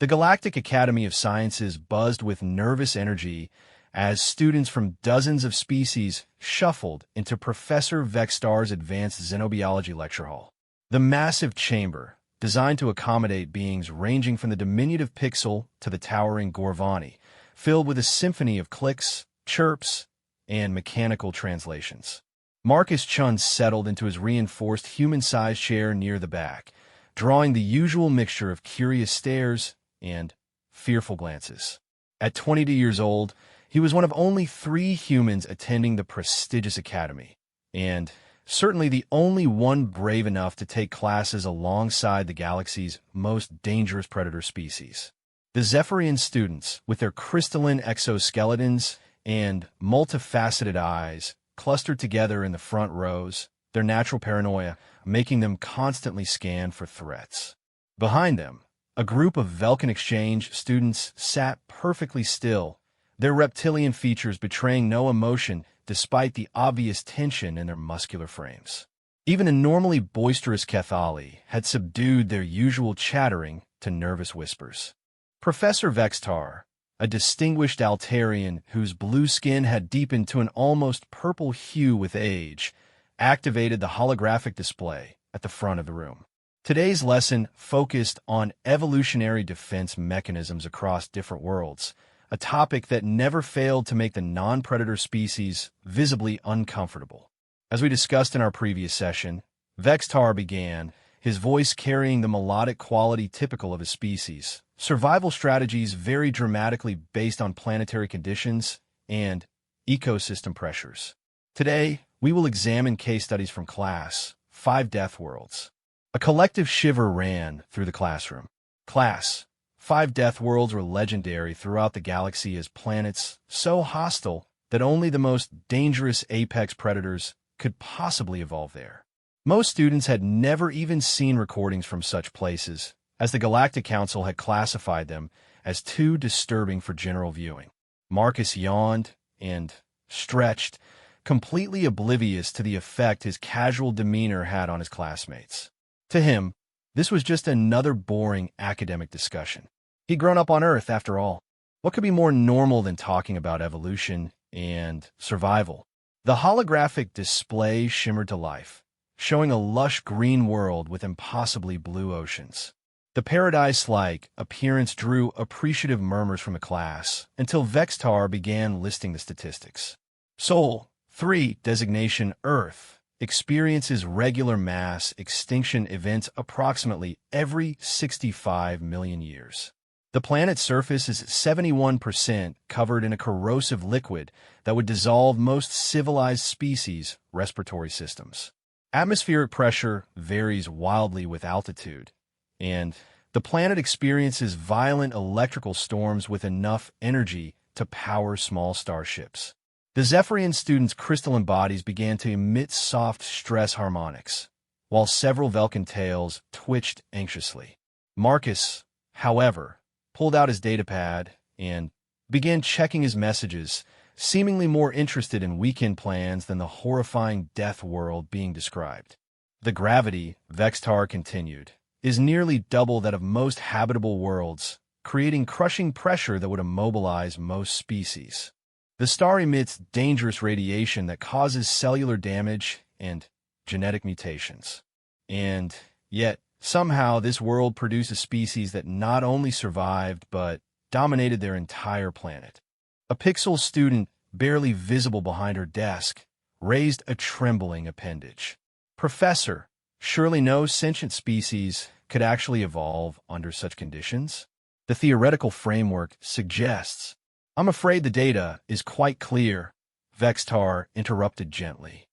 The Galactic Academy of Sciences buzzed with nervous energy as students from dozens of species shuffled into Professor Vextar's advanced xenobiology lecture hall. The massive chamber, designed to accommodate beings ranging from the diminutive pixel to the towering Gorvani, filled with a symphony of clicks, chirps, and mechanical translations. Marcus Chun settled into his reinforced human-sized chair near the back, drawing the usual mixture of curious stares and fearful glances. At 22 years old, he was one of only 3 humans attending the prestigious academy, and certainly the only one brave enough to take classes alongside the galaxy's most dangerous predator species. The Zephyrian students, with their crystalline exoskeletons and multifaceted eyes, clustered together in the front rows, their natural paranoia making them constantly scan for threats. Behind them, a group of Velkin Exchange students sat perfectly still, their reptilian features betraying no emotion despite the obvious tension in their muscular frames. Even a normally boisterous Kethali had subdued their usual chattering to nervous whispers. Professor Vextar, a distinguished Altarian whose blue skin had deepened to an almost purple hue with age, activated the holographic display at the front of the room. Today's lesson focused on evolutionary defense mechanisms across different worlds, a topic that never failed to make the non-predator species visibly uncomfortable. As we discussed in our previous session, Vextar began, his voice carrying the melodic quality typical of his species. Survival strategies vary dramatically based on planetary conditions and ecosystem pressures. Today, we will examine case studies from Class 5 Death Worlds. A collective shiver ran through the classroom. Class 5 Death Worlds were legendary throughout the galaxy as planets so hostile that only the most dangerous apex predators could possibly evolve there. Most students had never even seen recordings from such places, as the Galactic Council had classified them as too disturbing for general viewing. Marcus yawned and stretched, completely oblivious to the effect his casual demeanor had on his classmates. To him, this was just another boring academic discussion. He'd grown up on Earth, after all. What could be more normal than talking about evolution and survival? The holographic display shimmered to life, showing a lush green world with impossibly blue oceans. The paradise-like appearance drew appreciative murmurs from the class until Vextar began listing the statistics. Sol 3, designation Earth, experiences regular mass extinction events approximately every 65 million years. The planet's surface is 71% covered in a corrosive liquid that would dissolve most civilized species' respiratory systems. Atmospheric pressure varies wildly with altitude, and the planet experiences violent electrical storms with enough energy to power small starships. The Zephyrian students' crystalline bodies began to emit soft stress harmonics, while several Velkin tails twitched anxiously. Marcus, however, pulled out his datapad and began checking his messages, seemingly more interested in weekend plans than the horrifying death world being described. The gravity, Vextar continued, is nearly double that of most habitable worlds, creating crushing pressure that would immobilize most species. The star emits dangerous radiation that causes cellular damage and genetic mutations. And yet, somehow this world produced a species that not only survived, but dominated their entire planet. A Pixel student, barely visible behind her desk, raised a trembling appendage. Professor, surely no sentient species could actually evolve under such conditions? The theoretical framework suggests. I'm afraid the data is quite clear, Vextar interrupted gently.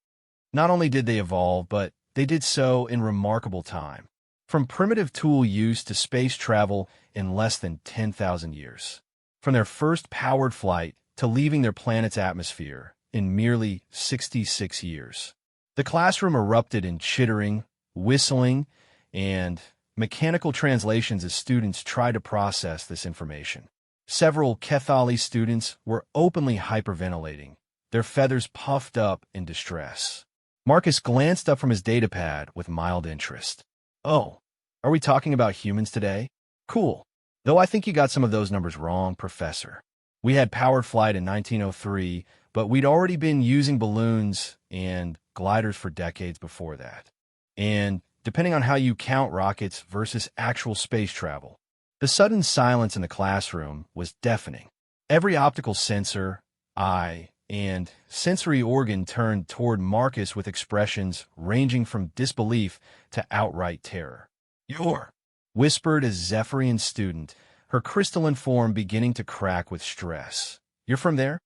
Not only did they evolve, but they did so in remarkable time. From primitive tool use to space travel in less than 10,000 years. From their first powered flight to leaving their planet's atmosphere in merely 66 years. The classroom erupted in chittering, whistling, and mechanical translations as students tried to process this information. Several Kethali students were openly hyperventilating, their feathers puffed up in distress. Marcus glanced up from his datapad with mild interest. Oh, are we talking about humans today? Cool. Though I think you got some of those numbers wrong, Professor. We had powered flight in 1903, but we'd already been using balloons and gliders for decades before that. And depending on how you count rockets versus actual space travel, the sudden silence in the classroom was deafening. Every optical sensor, eye, and sensory organ turned toward Marcus with expressions ranging from disbelief to outright terror. "You're," whispered a Zephyrian student, her crystalline form beginning to crack with stress. "You're from there?"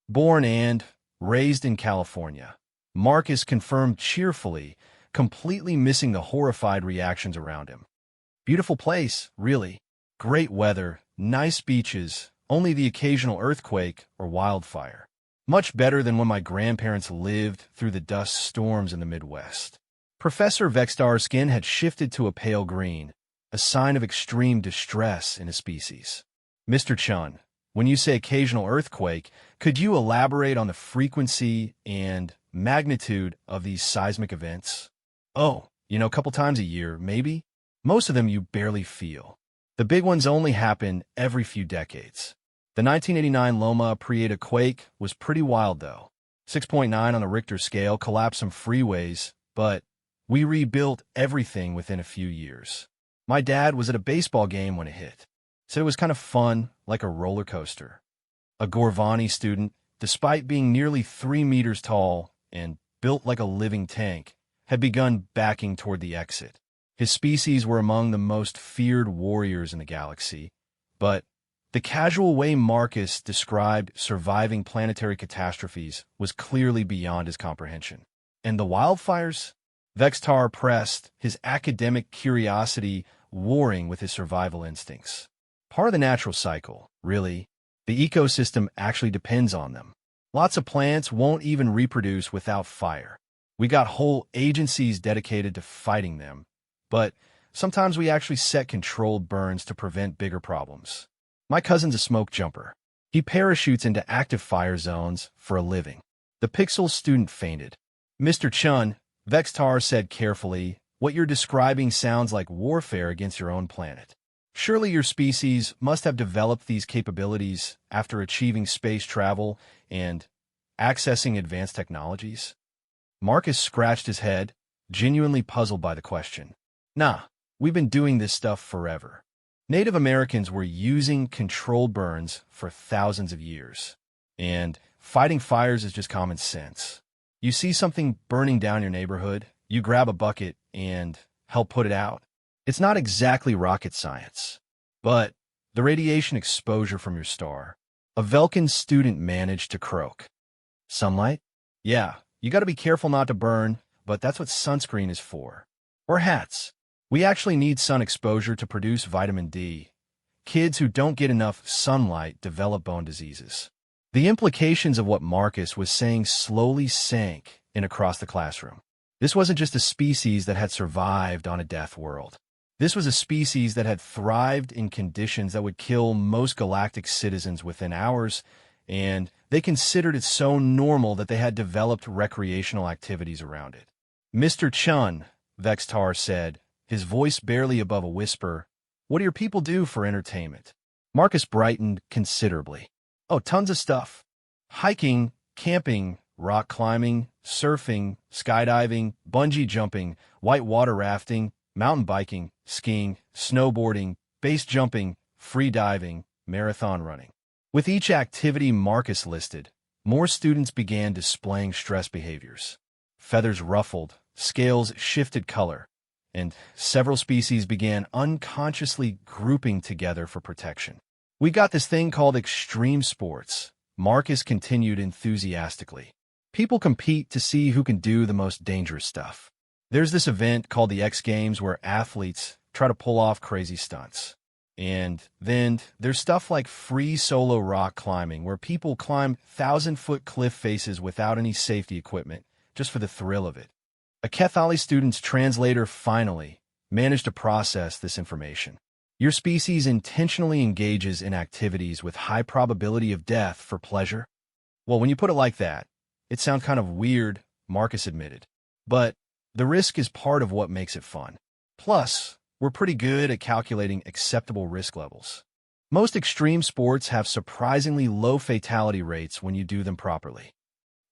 "Born and raised in California," Marcus confirmed cheerfully, completely missing the horrified reactions around him. "Beautiful place, really. Great weather, nice beaches, only the occasional earthquake or wildfire. Much better than when my grandparents lived through the dust storms in the Midwest." Professor Vextar's skin had shifted to a pale green, a sign of extreme distress in his species. "Mr. Chun, when you say occasional earthquake, could you elaborate on the frequency and magnitude of these seismic events?" "Oh, a couple times a year, maybe. Most of them you barely feel. The big ones only happen every few decades. The 1989 Loma Prieta quake was pretty wild, though. 6.9 on the Richter scale, collapsed some freeways, but we rebuilt everything within a few years. My dad was at a baseball game when it hit. Said it was kind of fun, like a roller coaster." A Gorvani student, despite being nearly 3 meters tall and built like a living tank, had begun backing toward the exit. His species were among the most feared warriors in the galaxy, but the casual way Marcus described surviving planetary catastrophes was clearly beyond his comprehension. "And the wildfires?" Vextar pressed, his academic curiosity warring with his survival instincts. "Part of the natural cycle, really. The ecosystem actually depends on them. Lots of plants won't even reproduce without fire. We got whole agencies dedicated to fighting them, but sometimes we actually set controlled burns to prevent bigger problems. My cousin's a smoke jumper. He parachutes into active fire zones for a living." The Pixel student fainted. "Mr. Chun," Vextar said carefully, "what you're describing sounds like warfare against your own planet. Surely your species must have developed these capabilities after achieving space travel and accessing advanced technologies?" Marcus scratched his head, genuinely puzzled by the question. "Nah, we've been doing this stuff forever. Native Americans were using controlled burns for thousands of years, and fighting fires is just common sense. You see something burning down your neighborhood, you grab a bucket and help put it out. It's not exactly rocket science, but the radiation exposure from your star." A Velkin student managed to croak. "Sunlight? Yeah, you gotta be careful not to burn, but that's what sunscreen is for. Or hats. We actually need sun exposure to produce vitamin D. Kids who don't get enough sunlight develop bone diseases." The implications of what Marcus was saying slowly sank in across the classroom. This wasn't just a species that had survived on a death world. This was a species that had thrived in conditions that would kill most galactic citizens within hours, and they considered it so normal that they had developed recreational activities around it. "Mr. Chun," Vextar said, his voice barely above a whisper, "what do your people do for entertainment?" Marcus brightened considerably. "Oh, tons of stuff. Hiking, camping, rock climbing, surfing, skydiving, bungee jumping, whitewater rafting, mountain biking, skiing, snowboarding, base jumping, free diving, marathon running." With each activity Marcus listed, more students began displaying stress behaviors. Feathers ruffled, scales shifted color, and several species began unconsciously grouping together for protection. "We got this thing called extreme sports," Marcus continued enthusiastically. "People compete to see who can do the most dangerous stuff. There's this event called the X Games where athletes try to pull off crazy stunts. And then there's stuff like free solo rock climbing, where people climb 1,000-foot cliff faces without any safety equipment, just for the thrill of it." A Kethali student's translator finally managed to process this information. "Your species intentionally engages in activities with high probability of death for pleasure?" "Well, when you put it like that, it sounds kind of weird," Marcus admitted. "But the risk is part of what makes it fun. Plus, we're pretty good at calculating acceptable risk levels. Most extreme sports have surprisingly low fatality rates when you do them properly.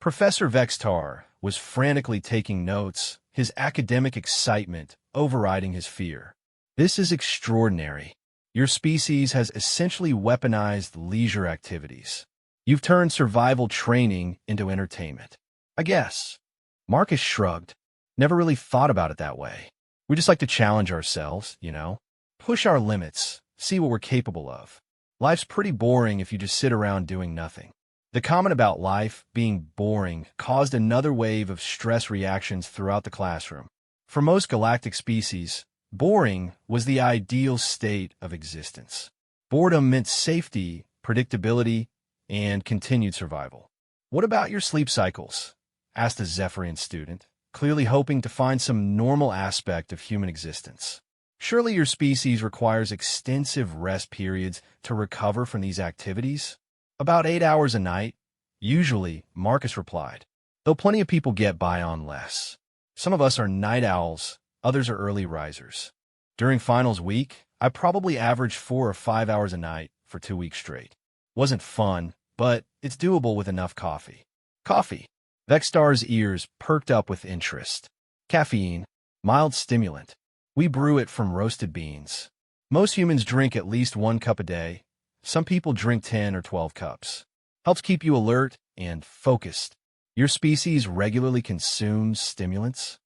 Professor Vextar was frantically taking notes, his academic excitement overriding his fear. This is extraordinary. Your species has essentially weaponized leisure activities. You've turned survival training into entertainment. I guess. Marcus shrugged. Never really thought about it that way. We just like to challenge ourselves, you know? Push our limits, see what we're capable of. Life's pretty boring if you just sit around doing nothing. The comment about life being boring caused another wave of stress reactions throughout the classroom. For most galactic species, boring was the ideal state of existence. Boredom meant safety, predictability, and continued survival. "What about your sleep cycles?" asked a Zephyrian student, clearly hoping to find some normal aspect of human existence. "Surely your species requires extensive rest periods to recover from these activities?" "About 8 hours a night, usually," Marcus replied, "though plenty of people get by on less. Some of us are night owls, others are early risers. During finals week, I probably averaged 4 or 5 hours a night for 2 weeks straight. Wasn't fun, but it's doable with enough coffee." Coffee. Vextar's ears perked up with interest. Caffeine, mild stimulant. We brew it from roasted beans. Most humans drink at least 1 cup a day. Some people drink 10 or 12 cups. Helps keep you alert and focused. Your species regularly consumes stimulants?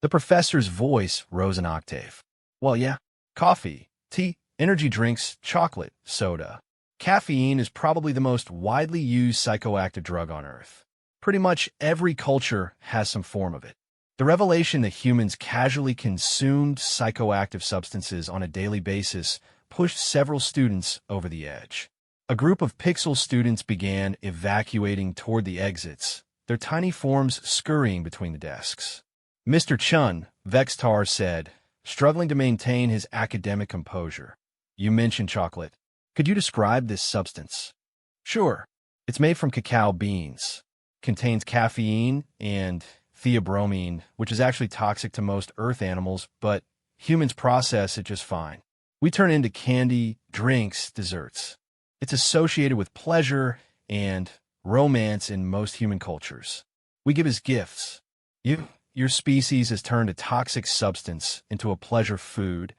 The professor's voice rose an octave. "Well, yeah. Coffee, tea, energy drinks, chocolate, soda. Caffeine is probably the most widely used psychoactive drug on Earth. Pretty much every culture has some form of it. The revelation that humans casually consumed psychoactive substances on a daily basis pushed several students over the edge. A group of Pixel students began evacuating toward the exits, their tiny forms scurrying between the desks. "Mr. Chun," Vextar said, struggling to maintain his academic composure. "You mentioned chocolate. Could you describe this substance?" "Sure. It's made from cacao beans. Contains caffeine and theobromine, which is actually toxic to most Earth animals, but humans process it just fine. We turn it into candy, drinks, desserts. It's associated with pleasure and romance in most human cultures. We give as gifts. Your species has turned a toxic substance into a pleasure food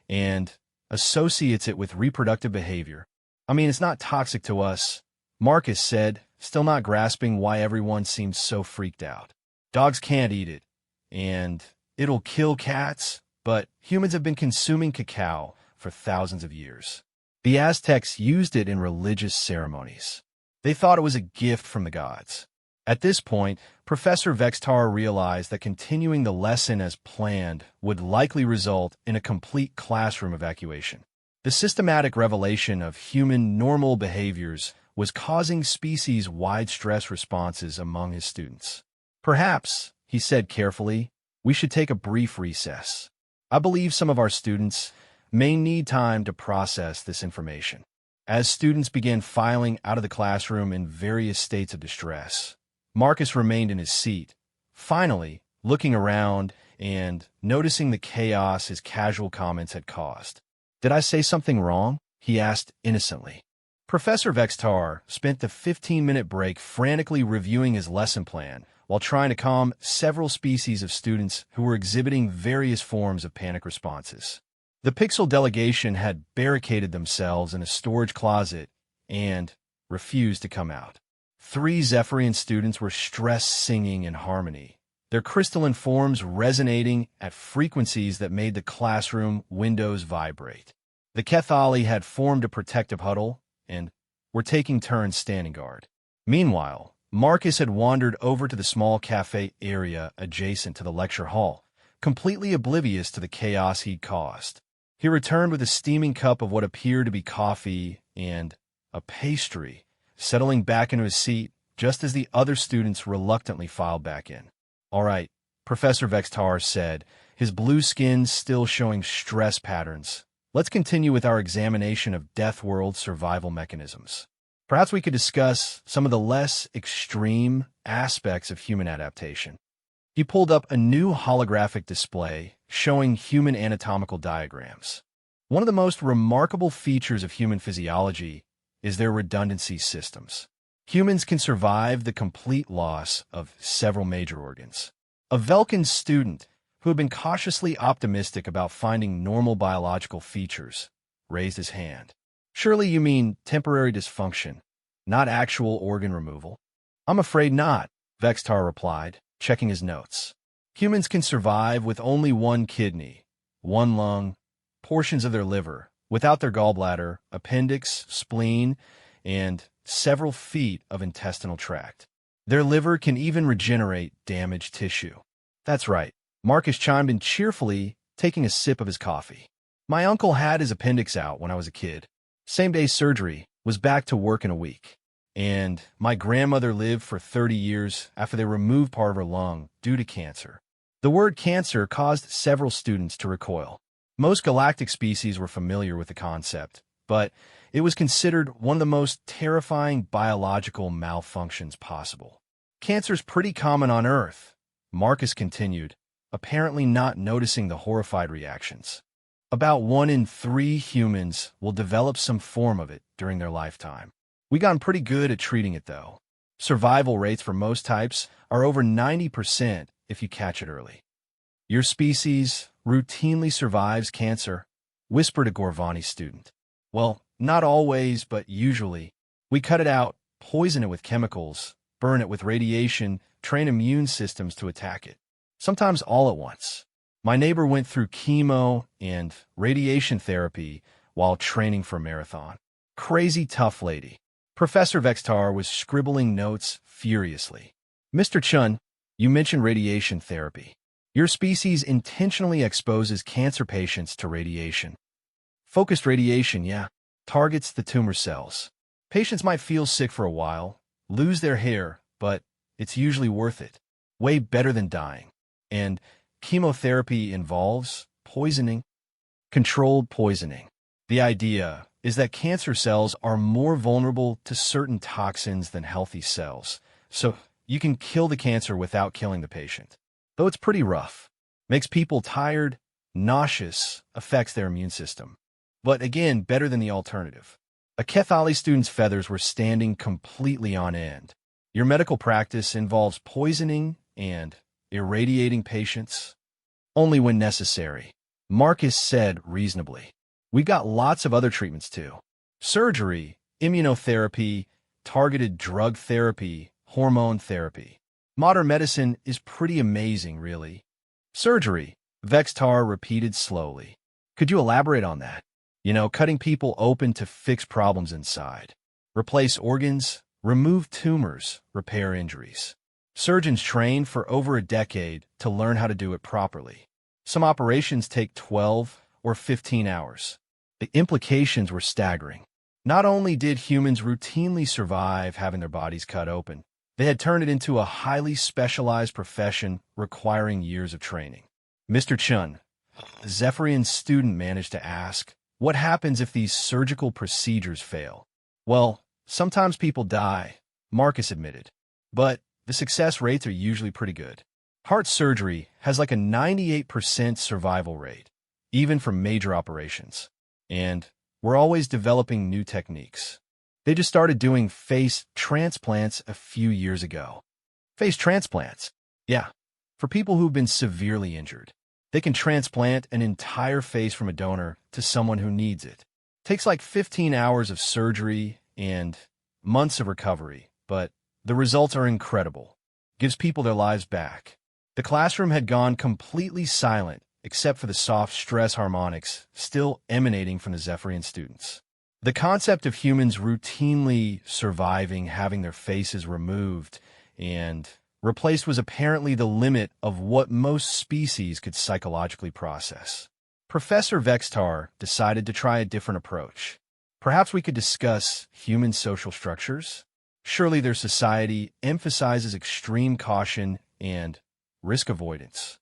and associates it with reproductive behavior. I mean, it's not toxic to us," Marcus said, still not grasping why everyone seemed so freaked out. "Dogs can't eat it, and it'll kill cats, but humans have been consuming cacao for thousands of years. The Aztecs used it in religious ceremonies. They thought it was a gift from the gods." At this point, Professor Vextar realized that continuing the lesson as planned would likely result in a complete classroom evacuation. The systematic revelation of human normal behaviors was causing species-wide stress responses among his students. "Perhaps," he said carefully, "we should take a brief recess. I believe some of our students may need time to process this information." As students began filing out of the classroom in various states of distress, Marcus remained in his seat, finally looking around and noticing the chaos his casual comments had caused. "Did I say something wrong?" he asked innocently. Professor Vextar spent the 15-minute break frantically reviewing his lesson plan while trying to calm several species of students who were exhibiting various forms of panic responses. The Pixel delegation had barricaded themselves in a storage closet and refused to come out. 3 Zephyrian students were stress-singing in harmony, their crystalline forms resonating at frequencies that made the classroom windows vibrate. The Kethali had formed a protective huddle and were taking turns standing guard. Meanwhile, Marcus had wandered over to the small cafe area adjacent to the lecture hall, completely oblivious to the chaos he'd caused. He returned with a steaming cup of what appeared to be coffee and a pastry, settling back into his seat just as the other students reluctantly filed back in. "All right," Professor Vextar said, his blue skin still showing stress patterns. "Let's continue with our examination of Death World survival mechanisms. Perhaps we could discuss some of the less extreme aspects of human adaptation." He pulled up a new holographic display showing human anatomical diagrams. One of the most remarkable features of human physiology is their redundancy systems. Humans can survive the complete loss of several major organs. A Velkin student who had been cautiously optimistic about finding normal biological features raised his hand. Surely you mean temporary dysfunction, not actual organ removal? I'm afraid not, Vextar replied, checking his notes. Humans can survive with only one kidney, one lung, portions of their liver, without their gallbladder, appendix, spleen, and several feet of intestinal tract. Their liver can even regenerate damaged tissue. That's right, Marcus chimed in cheerfully, taking a sip of his coffee. My uncle had his appendix out when I was a kid. Same-day surgery, was back to work in a week. And my grandmother lived for 30 years after they removed part of her lung due to cancer. The word cancer caused several students to recoil. Most galactic species were familiar with the concept, but it was considered one of the most terrifying biological malfunctions possible. Cancer's pretty common on Earth, Marcus continued, apparently not noticing the horrified reactions. About 1 in 3 humans will develop some form of it during their lifetime. We've gotten pretty good at treating it, though. Survival rates for most types are over 90% if you catch it early. Your species routinely survives cancer, whispered a Gorvani student. Well, not always, but usually. We cut it out, poison it with chemicals, burn it with radiation, train immune systems to attack it. Sometimes all at once. My neighbor went through chemo and radiation therapy while training for a marathon. Crazy tough lady. Professor Vextar was scribbling notes furiously. Mr. Chun, you mentioned radiation therapy. Your species intentionally exposes cancer patients to radiation. Focused radiation, yeah, targets the tumor cells. Patients might feel sick for a while, lose their hair, but it's usually worth it. Way better than dying. And chemotherapy involves poisoning. Controlled poisoning. The idea is that cancer cells are more vulnerable to certain toxins than healthy cells, so you can kill the cancer without killing the patient. Though it's pretty rough. Makes people tired, nauseous, affects their immune system. But again, better than the alternative. A Kethali student's feathers were standing completely on end. Your medical practice involves poisoning and irradiating patients? Only when necessary, Marcus said reasonably. We got lots of other treatments too. Surgery, immunotherapy, targeted drug therapy, hormone therapy. Modern medicine is pretty amazing, really. Surgery, Vextar repeated slowly. Could you elaborate on that? You know, cutting people open to fix problems inside. Replace organs, remove tumors, repair injuries. Surgeons train for over a decade to learn how to do it properly. Some operations take 12 or 15 hours. The implications were staggering. Not only did humans routinely survive having their bodies cut open, they had turned it into a highly specialized profession requiring years of training. Mr. Chun, the Zephyrian student managed to ask, what happens if these surgical procedures fail? Well, sometimes people die, Marcus admitted. But the success rates are usually pretty good. Heart surgery has like a 98% survival rate, even for major operations. And we're always developing new techniques. They just started doing face transplants a few years ago. Face transplants? Yeah, for people who've been severely injured. They can transplant an entire face from a donor to someone who needs it. Takes like 15 hours of surgery and months of recovery, but the results are incredible. Gives people their lives back. The classroom had gone completely silent, except for the soft stress harmonics still emanating from the Zephyrian students. The concept of humans routinely surviving having their faces removed and replaced was apparently the limit of what most species could psychologically process. Professor Vextar decided to try a different approach. Perhaps we could discuss human social structures? Surely their society emphasizes extreme caution and risk avoidance.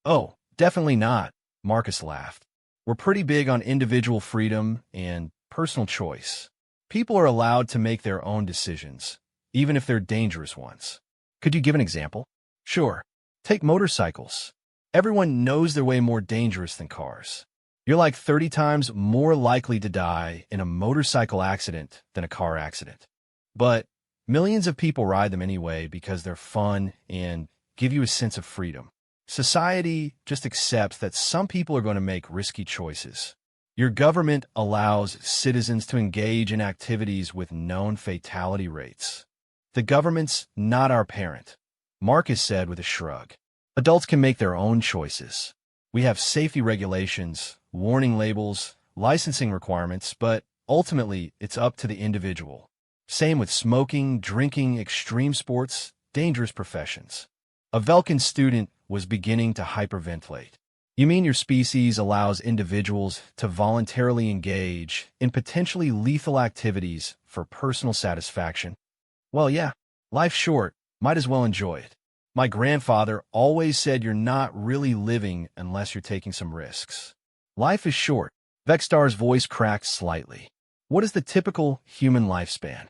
Oh, definitely not, Marcus laughed. We're pretty big on individual freedom and personal choice. People are allowed to make their own decisions, even if they're dangerous ones. Could you give an example? Sure. Take motorcycles. Everyone knows they're way more dangerous than cars. You're like 30 times more likely to die in a motorcycle accident than a car accident. But millions of people ride them anyway because they're fun and give you a sense of freedom. Society just accepts that some people are going to make risky choices. Your government allows citizens to engage in activities with known fatality rates. The government's not our parent, Marcus said with a shrug. Adults can make their own choices. We have safety regulations, warning labels, licensing requirements, but ultimately it's up to the individual. Same with smoking, drinking, extreme sports, dangerous professions. A Velkin student was beginning to hyperventilate. You mean your species allows individuals to voluntarily engage in potentially lethal activities for personal satisfaction? Well, yeah, life's short. Might as well enjoy it. My grandfather always said you're not really living unless you're taking some risks. Life is short. Vexstar's voice cracked slightly. What is the typical human lifespan?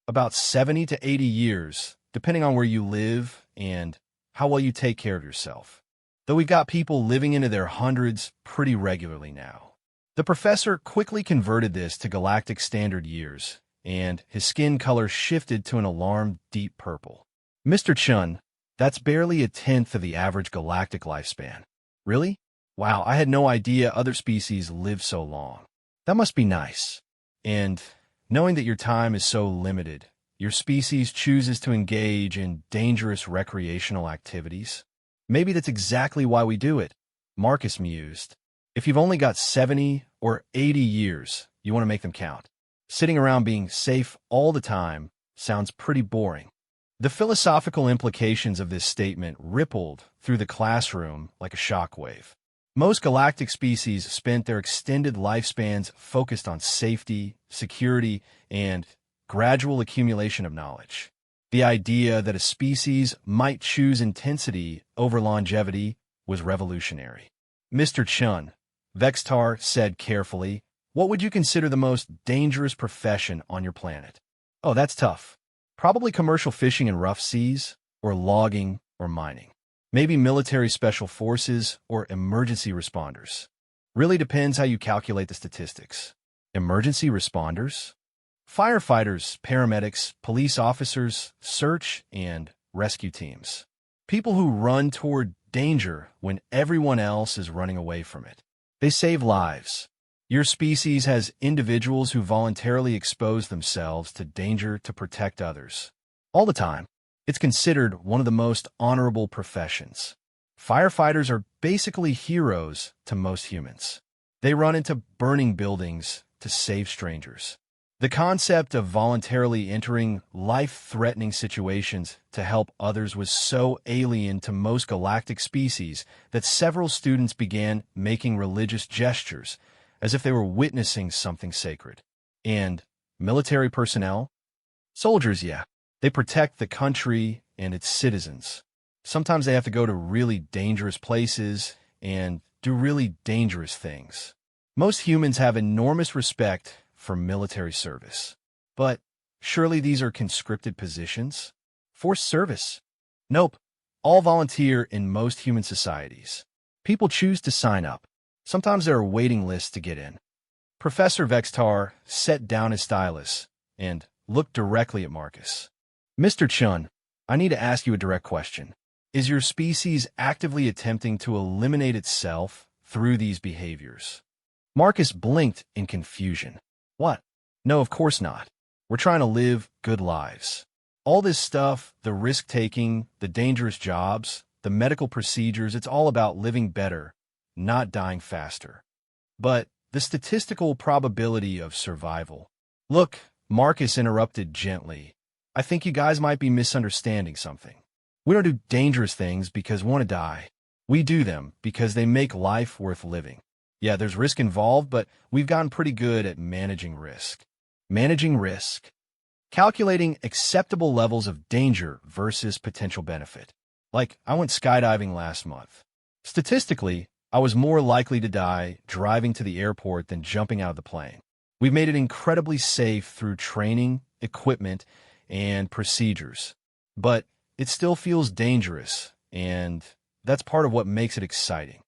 About 70 to 80 years, depending on where you live and how well you take care of yourself. Though we've got people living into their hundreds pretty regularly now. The professor quickly converted this to galactic standard years, and his skin color shifted to an alarmed deep purple. Mr. Chun, that's barely a tenth of the average galactic lifespan. Really? Wow, I had no idea other species live so long. That must be nice. And knowing that your time is so limited, your species chooses to engage in dangerous recreational activities. Maybe that's exactly why we do it, Marcus mused. If you've only got 70 or 80 years, you want to make them count. Sitting around being safe all the time sounds pretty boring. The philosophical implications of this statement rippled through the classroom like a shockwave. Most galactic species spent their extended lifespans focused on safety, security, and gradual accumulation of knowledge. The idea that a species might choose intensity over longevity was revolutionary. Mr. Chun, Vextar said carefully, what would you consider the most dangerous profession on your planet? Oh, that's tough. Probably commercial fishing in rough seas, or logging, or mining. Maybe military special forces or emergency responders. Really depends how you calculate the statistics. Emergency responders? Firefighters, paramedics, police officers, search and rescue teams. People who run toward danger when everyone else is running away from it. They save lives. Your species has individuals who voluntarily expose themselves to danger to protect others. All the time. It's considered one of the most honorable professions. Firefighters are basically heroes to most humans. They run into burning buildings to save strangers. The concept of voluntarily entering life-threatening situations to help others was so alien to most galactic species that several students began making religious gestures as if they were witnessing something sacred. And military personnel? Soldiers, yeah. They protect the country and its citizens. Sometimes they have to go to really dangerous places and do really dangerous things. Most humans have enormous respect for military service. But surely these are conscripted positions? Forced service? Nope. All volunteer in most human societies. People choose to sign up. Sometimes there are waiting lists to get in. Professor Vextar set down his stylus and looked directly at Marcus. Mr. Chun, I need to ask you a direct question. Is your species actively attempting to eliminate itself through these behaviors? Marcus blinked in confusion. What? No, of course not. We're trying to live good lives. All this stuff, the risk-taking, the dangerous jobs, the medical procedures, it's all about living better, not dying faster. But the statistical probability of survival. Look, Marcus interrupted gently. I think you guys might be misunderstanding something. We don't do dangerous things because we want to die. We do them because they make life worth living. Yeah, there's risk involved, but we've gotten pretty good at managing risk. Managing risk. Calculating acceptable levels of danger versus potential benefit. Like, I went skydiving last month. Statistically, I was more likely to die driving to the airport than jumping out of the plane. We've made it incredibly safe through training, equipment, and procedures. But it still feels dangerous, and that's part of what makes it exciting.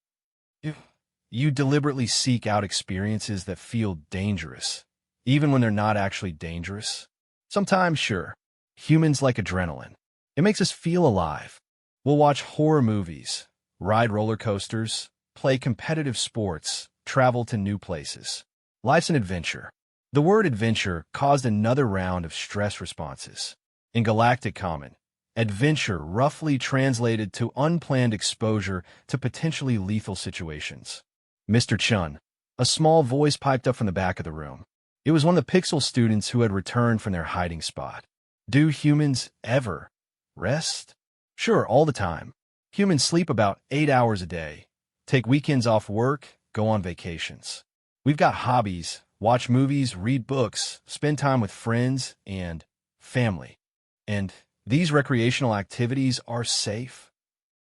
You deliberately seek out experiences that feel dangerous, even when they're not actually dangerous. Sometimes, sure, humans like adrenaline. It makes us feel alive. We'll watch horror movies, ride roller coasters, play competitive sports, travel to new places. Life's an adventure. The word adventure caused another round of stress responses. In Galactic Common, adventure roughly translated to unplanned exposure to potentially lethal situations. Mr. Chun, a small voice piped up from the back of the room. It was one of the Pixel students who had returned from their hiding spot. Do humans ever rest? Sure, all the time. Humans sleep about 8 hours a day, take weekends off work, go on vacations. We've got hobbies, watch movies, read books, spend time with friends and family. And these recreational activities are safe?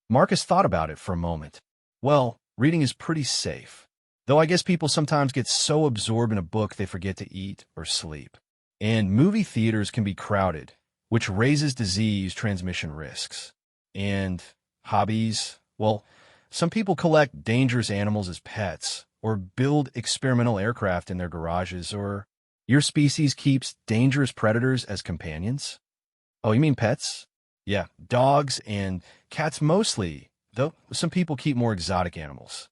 Marcus thought about it for a moment. Well, reading is pretty safe. Though I guess people sometimes get so absorbed in a book they forget to eat or sleep. And movie theaters can be crowded, which raises disease transmission risks. And hobbies? Well, some people collect dangerous animals as pets, or build experimental aircraft in their garages, or your species keeps dangerous predators as companions? Oh, you mean pets? Yeah, dogs and cats mostly, though some people keep more exotic animals.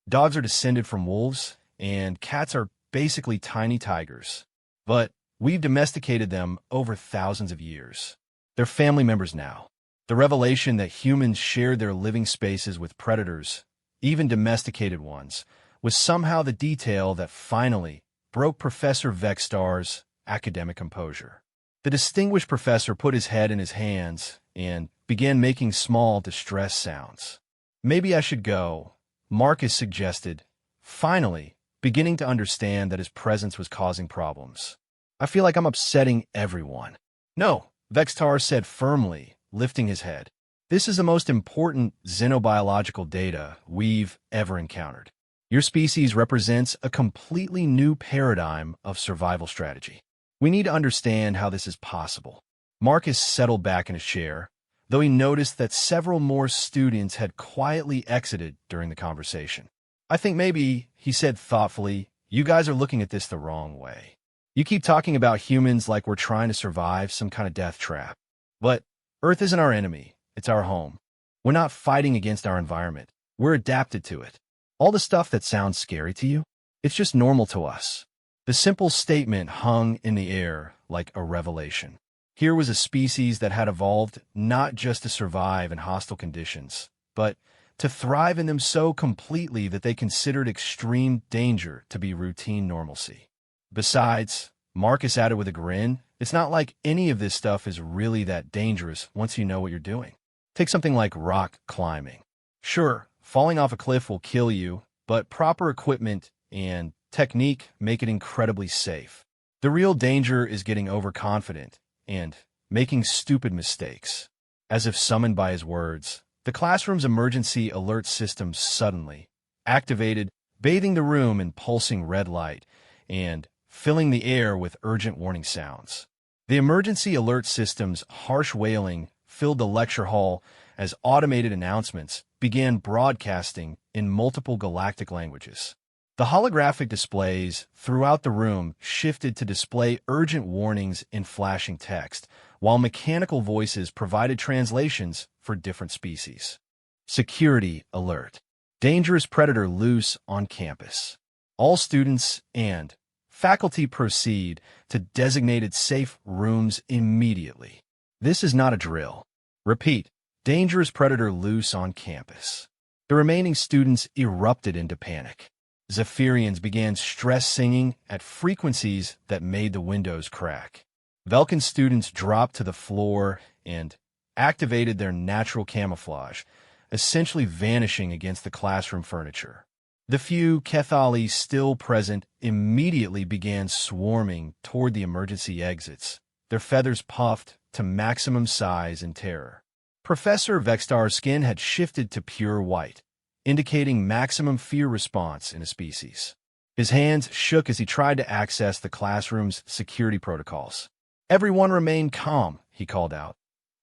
Dogs are descended from wolves, and cats are basically tiny tigers. But we've domesticated them over thousands of years. They're family members now. The revelation that humans shared their living spaces with predators, even domesticated ones, was somehow the detail that finally broke Professor Vextar's academic composure. The distinguished professor put his head in his hands and began making small distress sounds. Maybe I should go, Marcus suggested, finally beginning to understand that his presence was causing problems. I feel like I'm upsetting everyone. No, Vextar said firmly, lifting his head. This is the most important xenobiological data we've ever encountered. Your species represents a completely new paradigm of survival strategy. We need to understand how this is possible. Marcus settled back in his chair, though he noticed that several more students had quietly exited during the conversation. I think maybe, he said thoughtfully, you guys are looking at this the wrong way. You keep talking about humans like we're trying to survive some kind of death trap. But Earth isn't our enemy, it's our home. We're not fighting against our environment. We're adapted to it. All the stuff that sounds scary to you, it's just normal to us. The simple statement hung in the air like a revelation. Here was a species that had evolved not just to survive in hostile conditions, but to thrive in them so completely that they considered extreme danger to be routine normalcy. Besides, Marcus added with a grin, it's not like any of this stuff is really that dangerous once you know what you're doing. Take something like rock climbing. Sure, falling off a cliff will kill you, but proper equipment and technique make it incredibly safe. The real danger is getting overconfident and making stupid mistakes. As if summoned by his words, the classroom's emergency alert system suddenly activated, bathing the room in pulsing red light and filling the air with urgent warning sounds. The emergency alert system's harsh wailing filled the lecture hall as automated announcements began broadcasting in multiple galactic languages. The holographic displays throughout the room shifted to display urgent warnings in flashing text, while mechanical voices provided translations for different species. Security alert. Dangerous predator loose on campus. All students and faculty proceed to designated safe rooms immediately. This is not a drill. Repeat, dangerous predator loose on campus. The remaining students erupted into panic. Zephyrians began stress singing at frequencies that made the windows crack. Vulcan students dropped to the floor and activated their natural camouflage, essentially vanishing against the classroom furniture. The few Kethali still present immediately began swarming toward the emergency exits, their feathers puffed to maximum size in terror. Professor Vextar's skin had shifted to pure white, indicating maximum fear response in a species. His hands shook as he tried to access the classroom's security protocols. Everyone remain calm, he called out,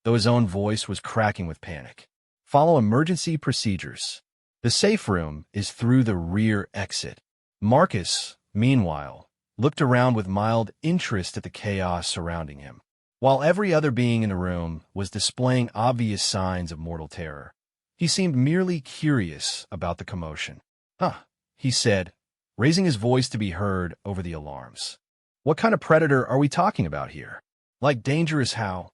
though his own voice was cracking with panic. Follow emergency procedures. The safe room is through the rear exit. Marcus, meanwhile, looked around with mild interest at the chaos surrounding him. While every other being in the room was displaying obvious signs of mortal terror, he seemed merely curious about the commotion. "Huh," he said, raising his voice to be heard over the alarms. "What kind of predator are we talking about here? Like dangerous how?"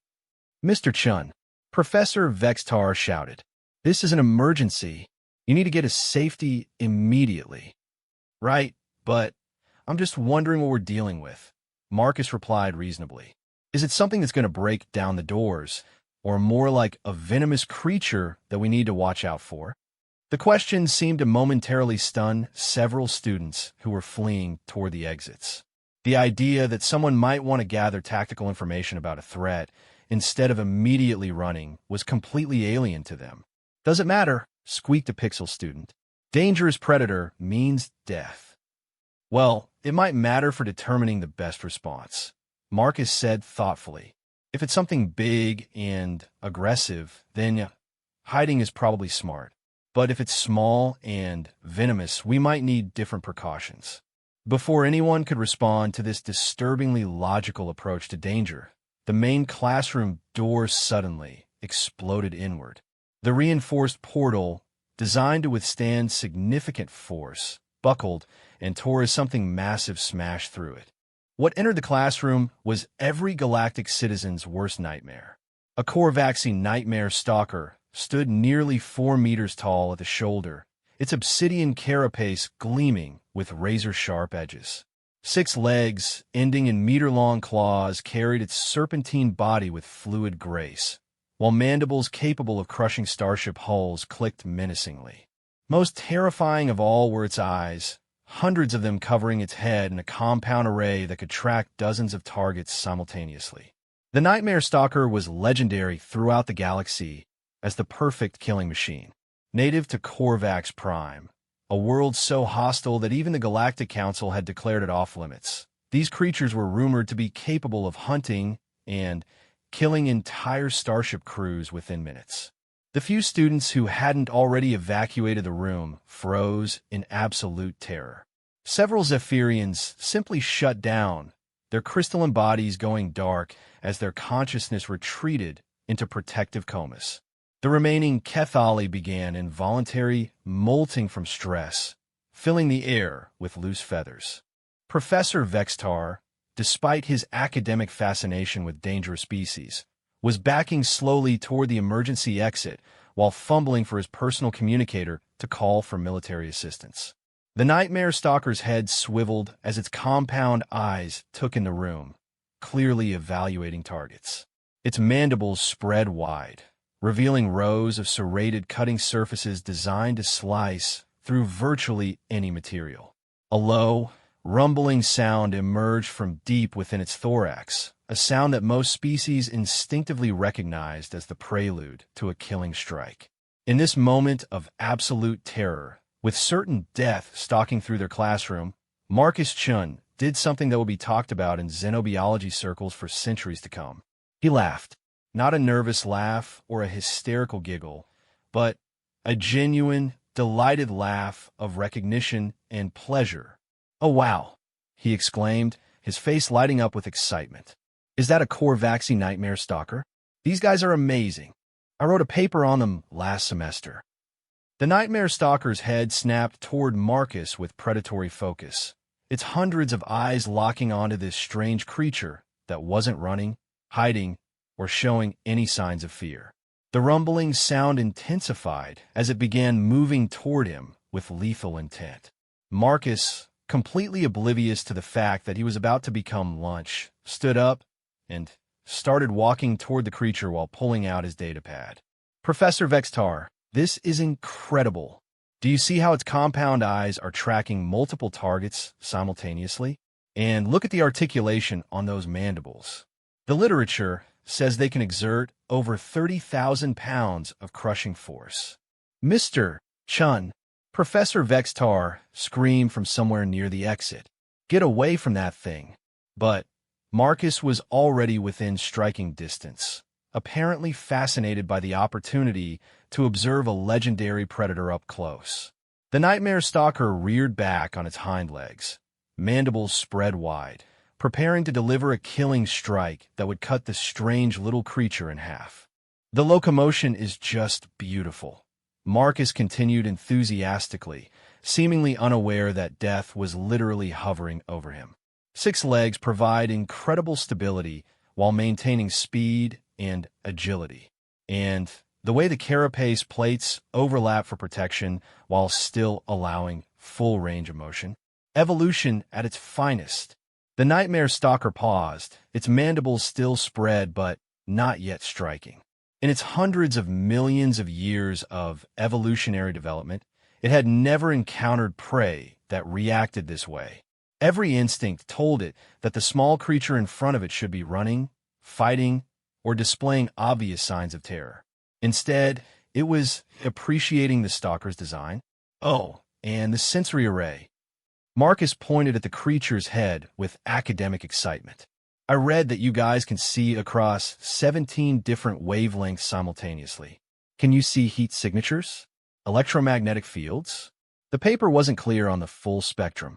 "Mr. Chun," Professor Vextar shouted, "this is an emergency. You need to get us safety immediately." "Right, but I'm just wondering what we're dealing with," Marcus replied reasonably. "Is it something that's going to break down the doors, or more like a venomous creature that we need to watch out for?" The question seemed to momentarily stun several students who were fleeing toward the exits. The idea that someone might want to gather tactical information about a threat instead of immediately running was completely alien to them. "Doesn't matter," squeaked a Pixel student. "Dangerous predator means death." "Well, it might matter for determining the best response," Marcus said thoughtfully. "If it's something big and aggressive, then hiding is probably smart. But if it's small and venomous, we might need different precautions." Before anyone could respond to this disturbingly logical approach to danger, the main classroom door suddenly exploded inward. The reinforced portal, designed to withstand significant force, buckled and tore as something massive smashed through it. What entered the classroom was every galactic citizen's worst nightmare. A Korvaxi nightmare stalker stood nearly 4 meters tall at the shoulder, its obsidian carapace gleaming with razor-sharp edges. 6 legs, ending in meter-long claws, carried its serpentine body with fluid grace, while mandibles capable of crushing starship hulls clicked menacingly. Most terrifying of all were its eyes, hundreds of them covering its head in a compound array that could track dozens of targets simultaneously. The Nightmare Stalker was legendary throughout the galaxy as the perfect killing machine. Native to Korvax Prime, a world so hostile that even the Galactic Council had declared it off-limits, these creatures were rumored to be capable of hunting and killing entire starship crews within minutes. The few students who hadn't already evacuated the room froze in absolute terror. Several Zephyrians simply shut down, their crystalline bodies going dark as their consciousness retreated into protective comas. The remaining Kethali began involuntary molting from stress, filling the air with loose feathers. Professor Vextar, despite his academic fascination with dangerous species, was backing slowly toward the emergency exit while fumbling for his personal communicator to call for military assistance. The Nightmare Stalker's head swiveled as its compound eyes took in the room, clearly evaluating targets. Its mandibles spread wide, revealing rows of serrated cutting surfaces designed to slice through virtually any material. A low, rumbling sound emerged from deep within its thorax, a sound that most species instinctively recognized as the prelude to a killing strike. In this moment of absolute terror, with certain death stalking through their classroom, Marcus Chun did something that will be talked about in xenobiology circles for centuries to come. He laughed, not a nervous laugh or a hysterical giggle, but a genuine, delighted laugh of recognition and pleasure. "Oh, wow," he exclaimed, his face lighting up with excitement. "Is that a Korvaxi Nightmare Stalker? These guys are amazing. I wrote a paper on them last semester." The Nightmare Stalker's head snapped toward Marcus with predatory focus, its hundreds of eyes locking onto this strange creature that wasn't running, hiding, or showing any signs of fear. The rumbling sound intensified as it began moving toward him with lethal intent. Marcus, completely oblivious to the fact that he was about to become lunch, stood up and started walking toward the creature while pulling out his datapad. "Professor Vextar, this is incredible. Do you see how its compound eyes are tracking multiple targets simultaneously? And look at the articulation on those mandibles. The literature says they can exert over 30,000 pounds of crushing force." "Mr. Chun," Professor Vextar screamed from somewhere near the exit. "Get away from that thing." But Marcus was already within striking distance, apparently fascinated by the opportunity to observe a legendary predator up close. The nightmare stalker reared back on its hind legs, mandibles spread wide, preparing to deliver a killing strike that would cut the strange little creature in half. The locomotion is just beautiful. Marcus continued enthusiastically, seemingly unaware that death was literally hovering over him. 6 legs provide incredible stability while maintaining speed and agility. And the way the carapace plates overlap for protection while still allowing full range of motion. Evolution at its finest. The nightmare stalker paused, its mandibles still spread but not yet striking. In its hundreds of millions of years of evolutionary development, it had never encountered prey that reacted this way. Every instinct told it that the small creature in front of it should be running, fighting, or displaying obvious signs of terror. Instead, it was appreciating the stalker's design. Oh, and the sensory array. Marcus pointed at the creature's head with academic excitement. I read that you guys can see across 17 different wavelengths simultaneously. Can you see heat signatures? Electromagnetic fields? The paper wasn't clear on the full spectrum.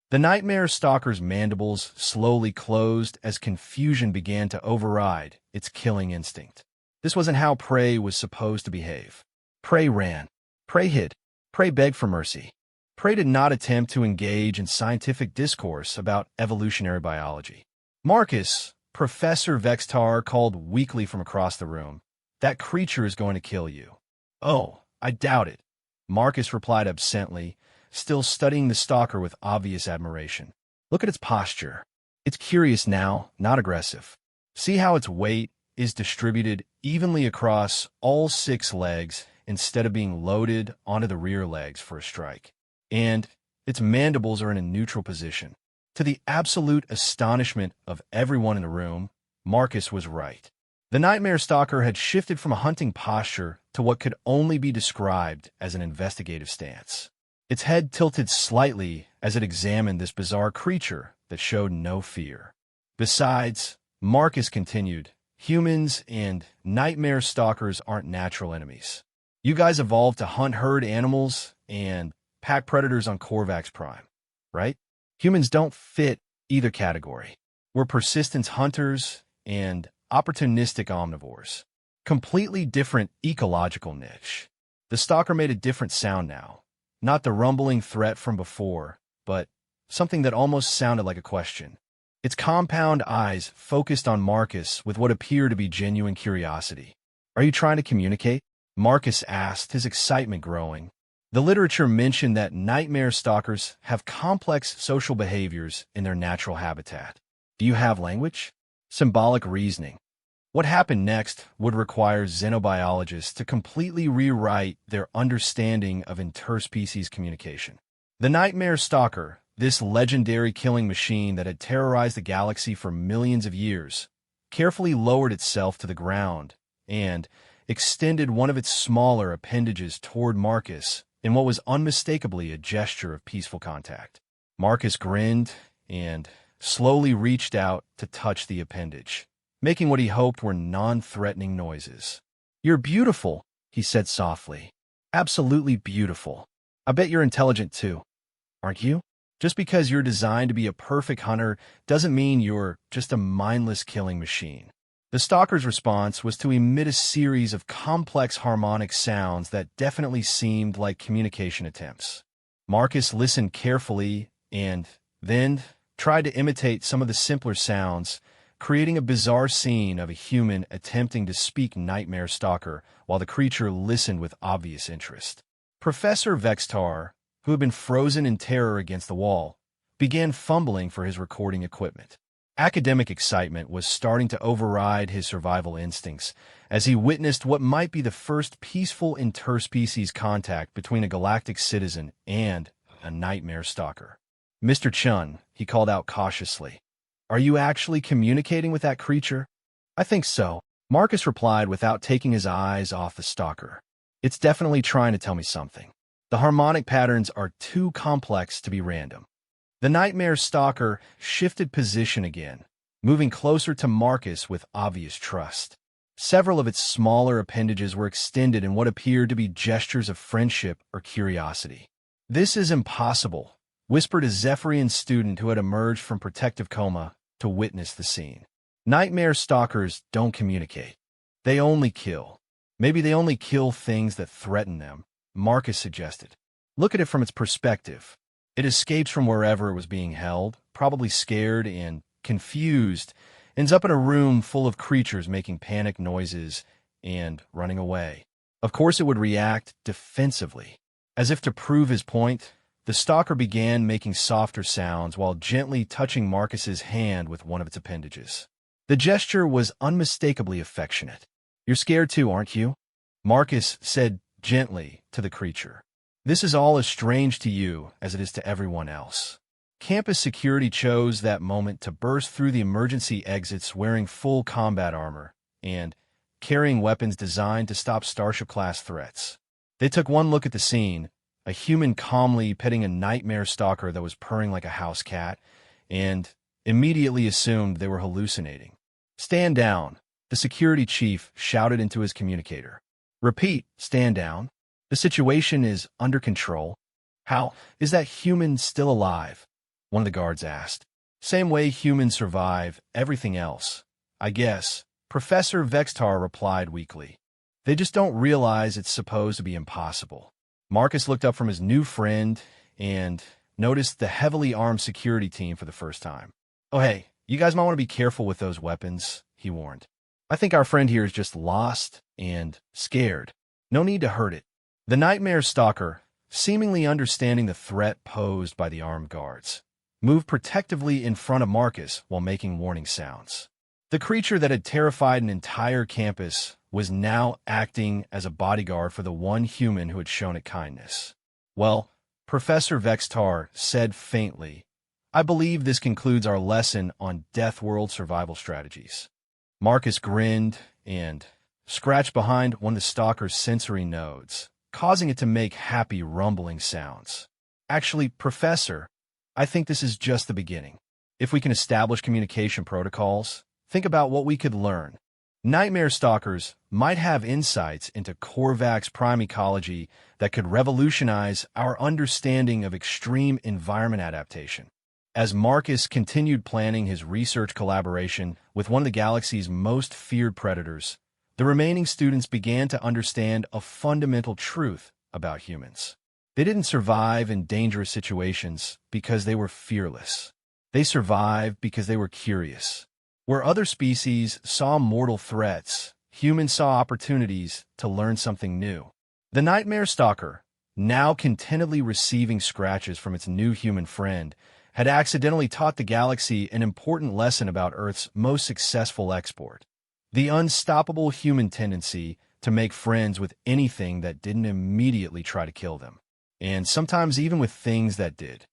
The nightmare stalker's mandibles slowly closed as confusion began to override its killing instinct. This wasn't how prey was supposed to behave. Prey ran. Prey hid. Prey begged for mercy. Prey did not attempt to engage in scientific discourse about evolutionary biology. Marcus, Professor Vextar called weakly from across the room. That creature is going to kill you. Oh, I doubt it. Marcus replied absently, still studying the stalker with obvious admiration. Look at its posture. It's curious now, not aggressive. See how its weight is distributed evenly across all 6 legs instead of being loaded onto the rear legs for a strike. And its mandibles are in a neutral position. To the absolute astonishment of everyone in the room, Marcus was right. The nightmare stalker had shifted from a hunting posture to what could only be described as an investigative stance. Its head tilted slightly as it examined this bizarre creature that showed no fear. Besides, Marcus continued, humans and nightmare stalkers aren't natural enemies. You guys evolved to hunt herd animals and pack predators on Corvax Prime, right? Humans don't fit either category. We're persistence hunters and opportunistic omnivores. Completely different ecological niche. The stalker made a different sound now. Not the rumbling threat from before, but something that almost sounded like a question. Its compound eyes focused on Marcus with what appeared to be genuine curiosity. Are you trying to communicate? Marcus asked, his excitement growing. The literature mentioned that nightmare stalkers have complex social behaviors in their natural habitat. Do you have language? Symbolic reasoning. What happened next would require xenobiologists to completely rewrite their understanding of interspecies communication. The nightmare stalker, this legendary killing machine that had terrorized the galaxy for millions of years, carefully lowered itself to the ground and extended one of its smaller appendages toward Marcus in what was unmistakably a gesture of peaceful contact. Marcus grinned and slowly reached out to touch the appendage, making what he hoped were non-threatening noises. You're beautiful, he said softly. Absolutely beautiful. I bet you're intelligent too, aren't you? Just because you're designed to be a perfect hunter doesn't mean you're just a mindless killing machine. The stalker's response was to emit a series of complex harmonic sounds that definitely seemed like communication attempts. Marcus listened carefully and then tried to imitate some of the simpler sounds, creating a bizarre scene of a human attempting to speak nightmare stalker while the creature listened with obvious interest. Professor Vextar, who had been frozen in terror against the wall, began fumbling for his recording equipment. Academic excitement was starting to override his survival instincts as he witnessed what might be the first peaceful interspecies contact between a galactic citizen and a nightmare stalker. Mr. Chun, he called out cautiously, are you actually communicating with that creature? I think so, Marcus replied without taking his eyes off the stalker. It's definitely trying to tell me something. The harmonic patterns are too complex to be random. The nightmare stalker shifted position again, moving closer to Marcus with obvious trust. Several of its smaller appendages were extended in what appeared to be gestures of friendship or curiosity. "This is impossible," whispered a Zephyrian student who had emerged from protective coma to witness the scene. "Nightmare stalkers don't communicate. They only kill. Maybe they only kill things that threaten them," Marcus suggested. "Look at it from its perspective. It escapes from wherever it was being held, probably scared and confused, ends up in a room full of creatures making panic noises and running away. Of course it would react defensively." As if to prove his point, the stalker began making softer sounds while gently touching Marcus's hand with one of its appendages. The gesture was unmistakably affectionate. "You're scared too, aren't you?" Marcus said gently to the creature. "This is all as strange to you as it is to everyone else." Campus security chose that moment to burst through the emergency exits wearing full combat armor and carrying weapons designed to stop Starship-class threats. They took one look at the scene, a human calmly petting a nightmare stalker that was purring like a house cat, and immediately assumed they were hallucinating. "Stand down," the security chief shouted into his communicator. "Repeat, stand down. The situation is under control." "How is that human still alive?" one of the guards asked. "Same way humans survive everything else, I guess," Professor Vextar replied weakly. "They just don't realize it's supposed to be impossible." Marcus looked up from his new friend and noticed the heavily armed security team for the first time. "Oh hey, you guys might want to be careful with those weapons," he warned. "I think our friend here is just lost and scared. No need to hurt it." The nightmare stalker, seemingly understanding the threat posed by the armed guards, moved protectively in front of Marcus while making warning sounds. The creature that had terrified an entire campus was now acting as a bodyguard for the one human who had shown it kindness. "Well," Professor Vextar said faintly, "I believe this concludes our lesson on Death World survival strategies." Marcus grinned and scratched behind one of the stalker's sensory nodes, causing it to make happy rumbling sounds. "Actually, Professor, I think this is just the beginning. If we can establish communication protocols, think about what we could learn. Nightmare stalkers might have insights into Korvax prime ecology that could revolutionize our understanding of extreme environment adaptation." As Marcus continued planning his research collaboration with one of the galaxy's most feared predators, the remaining students began to understand a fundamental truth about humans. They didn't survive in dangerous situations because they were fearless. They survived because they were curious. Where other species saw mortal threats, humans saw opportunities to learn something new. The nightmare stalker, now contentedly receiving scratches from its new human friend, had accidentally taught the galaxy an important lesson about Earth's most successful export: the unstoppable human tendency to make friends with anything that didn't immediately try to kill them, and sometimes even with things that did.